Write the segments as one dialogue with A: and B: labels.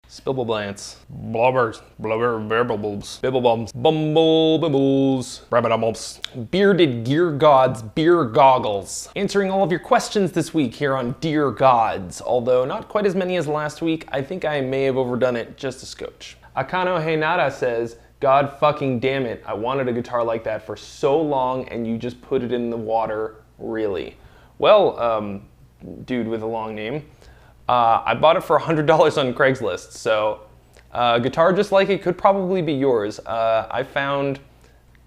A: Spibbleblants. Blubbers. Blubber. Bibblebulbs. Bibblebums. Bumblebibbles. Rabbitbumbles. Bearded Gear Gods Beer Goggles. Answering all of your questions this week here on Dear Gods. Although not quite as many as last week, I think I may have overdone it just a scotch. Akano Heinada says, God fucking damn it, I wanted a guitar like that for so long and you just put it in the water, really? Well, dude with a long name, I bought it for $100 on Craigslist, so a guitar just like it could probably be yours. I found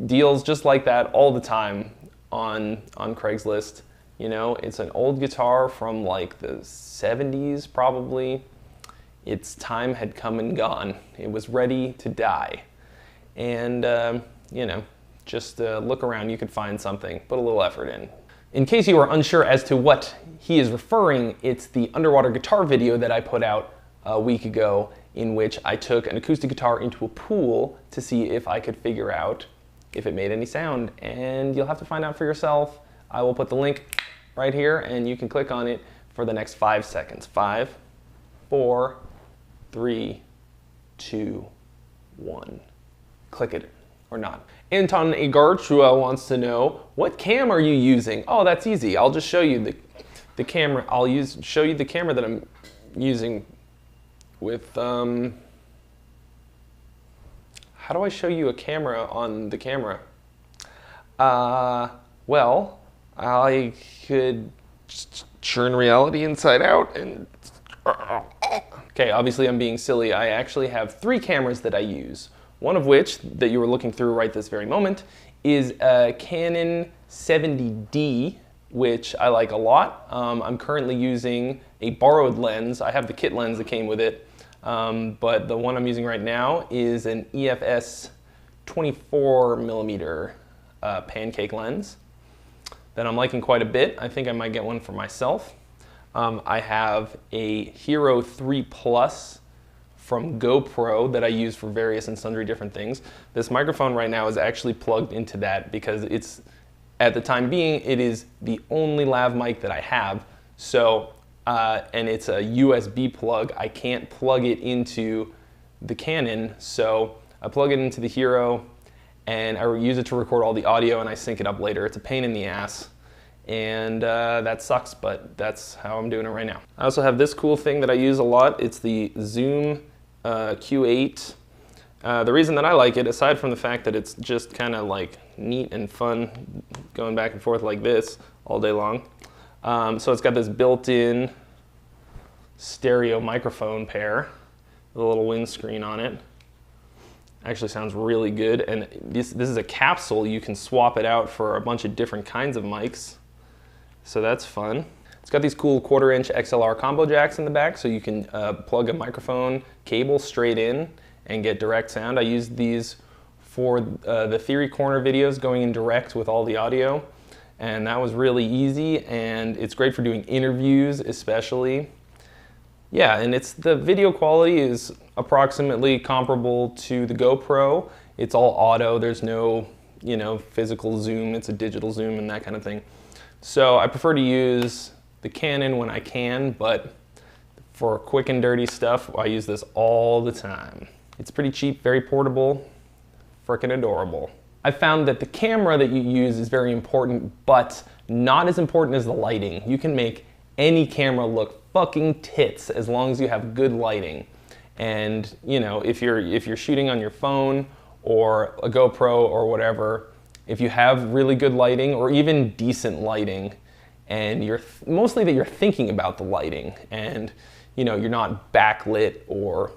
A: deals just like that all the time on Craigslist. You know, it's an old guitar from like the 70s probably. Its time had come and gone. It was ready to die. And, you know, just look around, you could find something, put a little effort in. In case you are unsure as to what he is referring, it's the underwater guitar video that I put out a week ago in which I took an acoustic guitar into a pool to see if I could figure out if it made any sound. And you'll have to find out for yourself. I will put the link right here and you can click on it for the next 5 seconds. 5, 4, 3, 2, 1. Click it or not. Anton Agarchua wants to know, what cam are you using? Oh, that's easy. I'll just show you the camera. Show you the camera that I'm using with, how do I show you a camera on the camera? Well, I could just churn reality inside out and, okay, obviously I'm being silly. I actually have 3 cameras that I use. One of which, that you were looking through right this very moment, is a Canon 70D, which I like a lot. I'm currently using a borrowed lens. I have the kit lens that came with it, but the one I'm using right now is an EFS 24mm pancake lens that I'm liking quite a bit. I think I might get one for myself. I have a Hero 3 Plus from GoPro that I use for various and sundry different things. This microphone right now is actually plugged into that because it's, at the time being, it is the only lav mic that I have. So, and it's a USB plug. I can't plug it into the Canon, so I plug it into the Hero and I use it to record all the audio and I sync it up later. It's a pain in the ass. And that sucks, but that's how I'm doing it right now. I also have this cool thing that I use a lot. It's the Zoom Q8. The reason that I like it, aside from the fact that it's just kind of like neat and fun going back and forth like this all day long. So it's got this built-in stereo microphone pair with a little windscreen on it. Actually sounds really good, and this is a capsule. You can swap it out for a bunch of different kinds of mics. So that's fun. It's got these cool 1/4-inch XLR combo jacks in the back, so you can plug a microphone cable straight in and get direct sound. I used these for the Theory Corner videos, going in direct with all the audio, and that was really easy, and it's great for doing interviews especially. Yeah, and the video quality is approximately comparable to the GoPro. It's all auto, there's no, you know, physical zoom, it's a digital zoom and that kind of thing. So I prefer to use the Canon when I can, but for quick and dirty stuff, I use this all the time. It's pretty cheap, very portable, frickin' adorable. I found that the camera that you use is very important, but not as important as the lighting. You can make any camera look fucking tits as long as you have good lighting. And you know, if you're shooting on your phone or a GoPro or whatever, if you have really good lighting or even decent lighting, and mostly that you're thinking about the lighting, and you know, you're not backlit or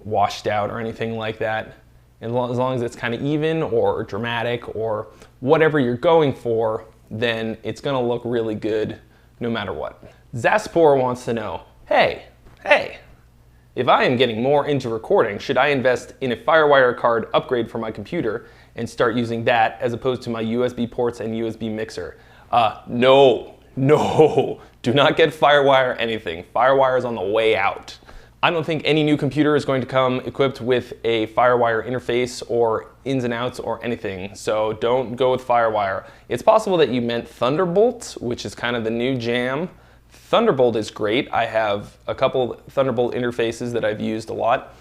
A: washed out or anything like that, and as long as it's kind of even or dramatic or whatever you're going for, then it's gonna look really good no matter what. Zaspor wants to know, hey, if I am getting more into recording, should I invest in a Firewire card upgrade for my computer and start using that as opposed to my USB ports and USB mixer? No, do not get Firewire anything. Firewire is on the way out. I don't think any new computer is going to come equipped with a Firewire interface or ins and outs or anything, so don't go with Firewire. It's possible that you meant Thunderbolt, which is kind of the new jam Thunderbolt is great. I have a couple Thunderbolt interfaces that I've used a lot,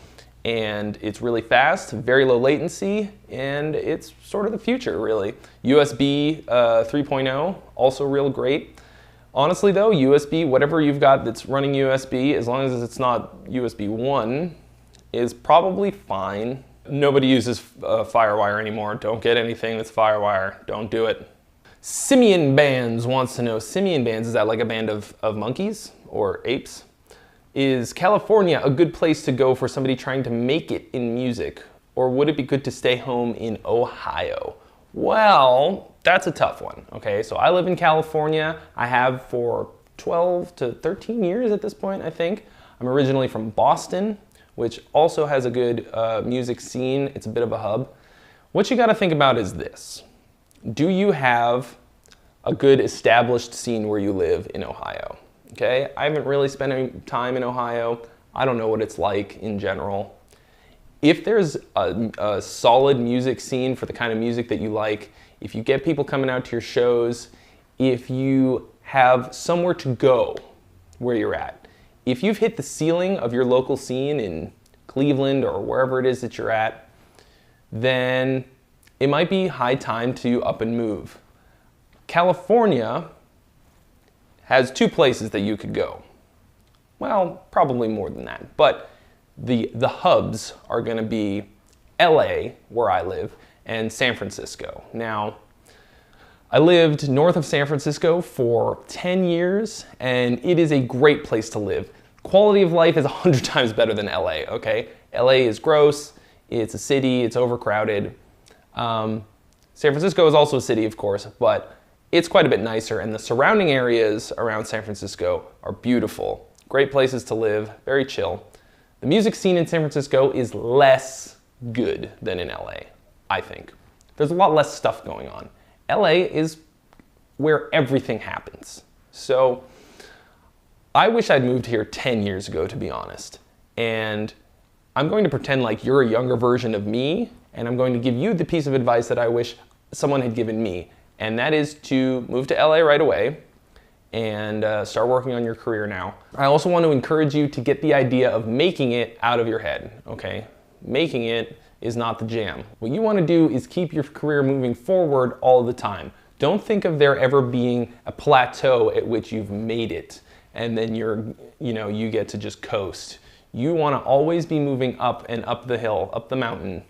A: and it's really fast, very low latency, and it's sort of the future, really. USB 3.0, also real great. Honestly though, USB, whatever you've got that's running USB, as long as it's not USB 1, is probably fine. Nobody uses Firewire anymore. Don't get anything that's Firewire. Don't do it. Simian Bands wants to know, Simian Bands, is that like a band of monkeys or apes? Is California a good place to go for somebody trying to make it in music? Or would it be good to stay home in Ohio? Well, that's a tough one, okay? So I live in California. I have for 12 to 13 years at this point, I think. I'm originally from Boston, which also has a good music scene. It's a bit of a hub. What you gotta think about is this. Do you have a good established scene where you live in Ohio? Okay, I haven't really spent any time in Ohio. I don't know what it's like in general. If there's a solid music scene for the kind of music that you like, if you get people coming out to your shows, if you have somewhere to go where you're at, if you've hit the ceiling of your local scene in Cleveland or wherever it is that you're at, then it might be high time to up and move. California has two places that you could go. Well, probably more than that, but the hubs are gonna be LA, where I live, and San Francisco. Now, I lived north of San Francisco for 10 years, and it is a great place to live. Quality of life is 100 times better than LA, okay? LA is gross, it's a city, it's overcrowded. San Francisco is also a city, of course, but it's quite a bit nicer, and the surrounding areas around San Francisco are beautiful. Great places to live, very chill. The music scene in San Francisco is less good than in LA, I think. There's a lot less stuff going on. LA is where everything happens. So I wish I'd moved here 10 years ago, to be honest. And I'm going to pretend like you're a younger version of me, and I'm going to give you the piece of advice that I wish someone had given me. And that is to move to LA right away and start working on your career now. I also want to encourage you to get the idea of making it out of your head, okay? Making it is not the jam. What you want to do is keep your career moving forward all the time. Don't think of there ever being a plateau at which you've made it and then you get to just coast. You want to always be moving up and up the hill, up the mountain.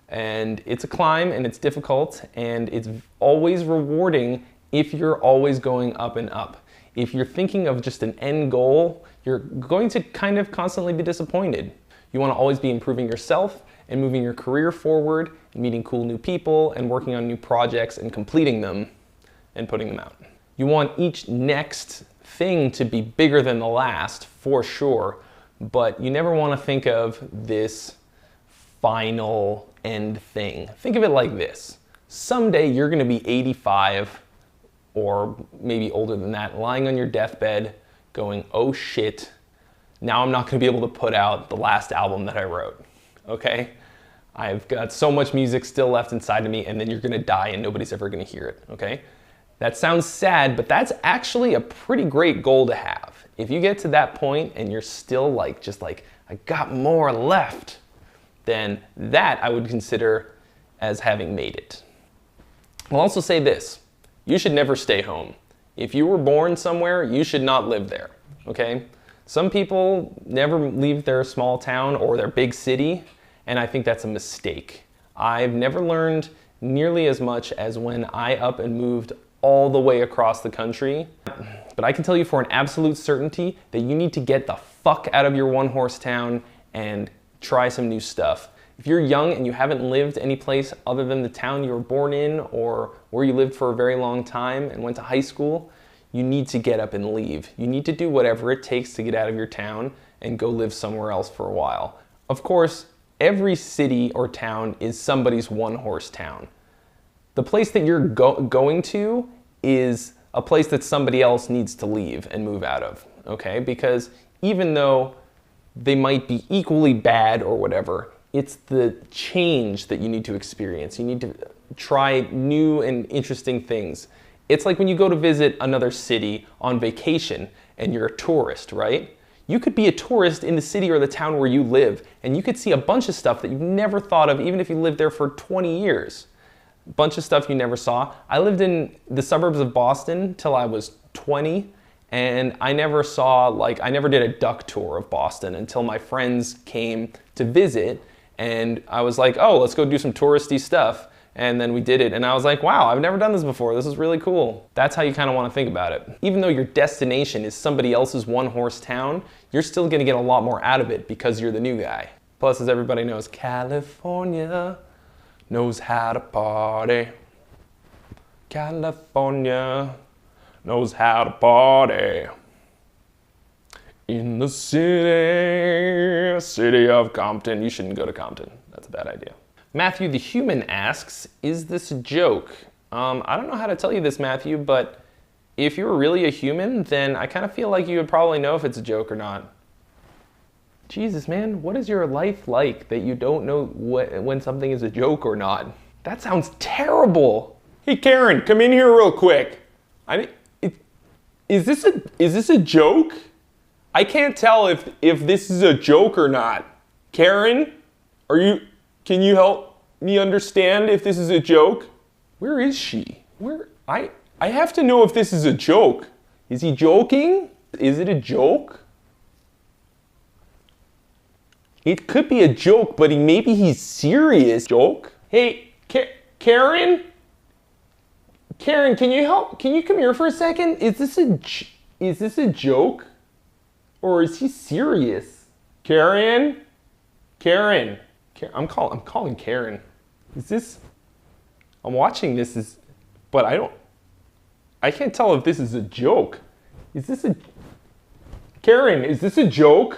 A: And it's a climb and it's difficult and it's always rewarding if you're always going up and up. If you're thinking of just an end goal, you're going to kind of constantly be disappointed. You want to always be improving yourself and moving your career forward and meeting cool new people and working on new projects and completing them and putting them out. You want each next thing to be bigger than the last, for sure, but you never want to think of this final end thing. Think of it like this. Someday you're going to be 85 or maybe older than that, lying on your deathbed going, oh shit, now I'm not going to be able to put out the last album that I wrote, okay? I've got so much music still left inside of me, and then you're going to die and nobody's ever going to hear it, okay? That sounds sad, but that's actually a pretty great goal to have. If you get to that point and you're still just like, I got more left, then that I would consider as having made it. I'll also say this, you should never stay home. If you were born somewhere, you should not live there, okay? Some people never leave their small town or their big city, and I think that's a mistake. I've never learned nearly as much as when I up and moved all the way across the country. But I can tell you for an absolute certainty that you need to get the fuck out of your one-horse town and try some new stuff. If you're young and you haven't lived any place other than the town you were born in or where you lived for a very long time and went to high school, you need to get up and leave. You need to do whatever it takes to get out of your town and go live somewhere else for a while. Of course, every city or town is somebody's one-horse town. The place that you're going to is a place that somebody else needs to leave and move out of, okay? Because even though they might be equally bad or whatever, it's the change that you need to experience. You need to try new and interesting things. It's like when you go to visit another city on vacation and you're a tourist, right? You could be a tourist in the city or the town where you live, and you could see a bunch of stuff that you've never thought of, even if you lived there for 20 years. A bunch of stuff you never saw. I lived in the suburbs of Boston till I was 20, and I never did a duck tour of Boston until my friends came to visit, and I was like, oh, let's go do some touristy stuff. And then we did it, and I was like, wow, I've never done this before. This is really cool. That's how you kind of want to think about it. Even though your destination is somebody else's one-horse town, you're still going to get a lot more out of it because you're the new guy. Plus, as everybody knows, California knows how to party. California knows how to party. In the city of Compton. You shouldn't go to Compton. That's a bad idea. Matthew the Human asks, is this a joke? I don't know how to tell you this, Matthew, but if you're really a human, then I kind of feel like you would probably know if it's a joke or not. Jesus, man, what is your life like that you don't know when something is a joke or not? That sounds terrible. Hey, Karen, come in here real quick. Is this a joke? I can't tell if this is a joke or not. Karen, can you help me understand if this is a joke? Where is she? I have to know if this is a joke. Is he joking? Is it a joke? It could be a joke, but maybe he's serious. Joke? Hey, Karen? Karen, can you come here for a second? Is this a joke? Or is he serious? Karen? I'm calling Karen. I'm watching this but I can't tell if this is a joke. Karen, is this a joke?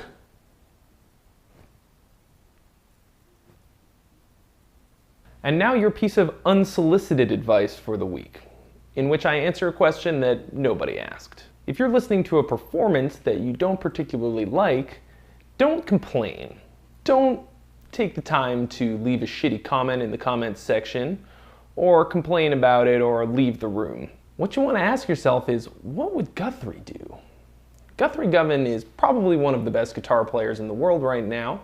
A: And now your piece of unsolicited advice for the week, in which I answer a question that nobody asked. If you're listening to a performance that you don't particularly like, don't complain. Don't take the time to leave a shitty comment in the comments section, or complain about it, or leave the room. What you want to ask yourself is, what would Guthrie do? Guthrie Govan is probably one of the best guitar players in the world right now,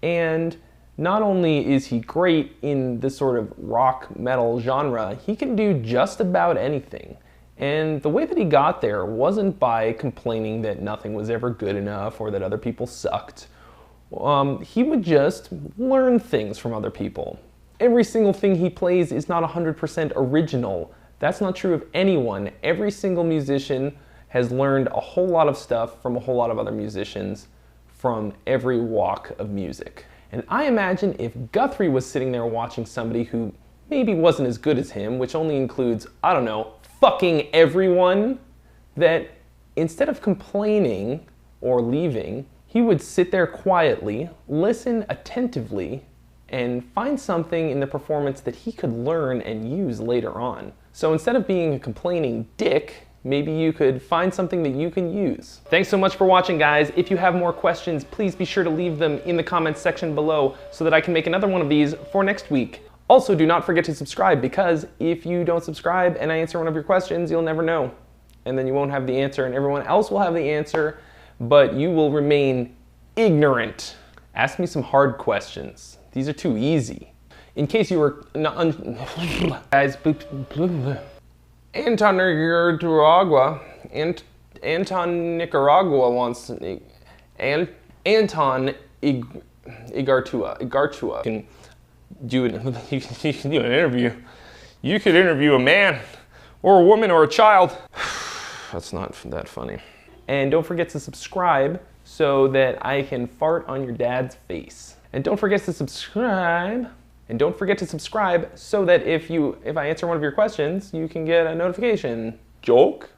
A: and not only is he great in this sort of rock metal genre, he can do just about anything. And the way that he got there wasn't by complaining that nothing was ever good enough or that other people sucked. He would just learn things from other people. Every single thing he plays is not 100% original. That's not true of anyone. Every single musician has learned a whole lot of stuff from a whole lot of other musicians from every walk of music. And I imagine if Guthrie was sitting there watching somebody who maybe wasn't as good as him, which only includes, I don't know, fucking everyone, that instead of complaining or leaving, he would sit there quietly, listen attentively, and find something in the performance that he could learn and use later on. So instead of being a complaining dick, maybe you could find something that you can use. Thanks so much for watching, guys. If you have more questions, please be sure to leave them in the comments section below so that I can make another one of these for next week. Also, do not forget to subscribe, because if you don't subscribe and I answer one of your questions, you'll never know. And then you won't have the answer, and everyone else will have the answer, but you will remain ignorant. Ask me some hard questions. These are too easy. In case you were guys, Anton Nicaragua wants Anton Igartua can do you can do an interview. You could interview a man or a woman or a child. That's not that funny. And don't forget to subscribe so that I can fart on your dad's face. And don't forget to subscribe. And don't forget to subscribe so that if I answer one of your questions, you can get a notification. Joke?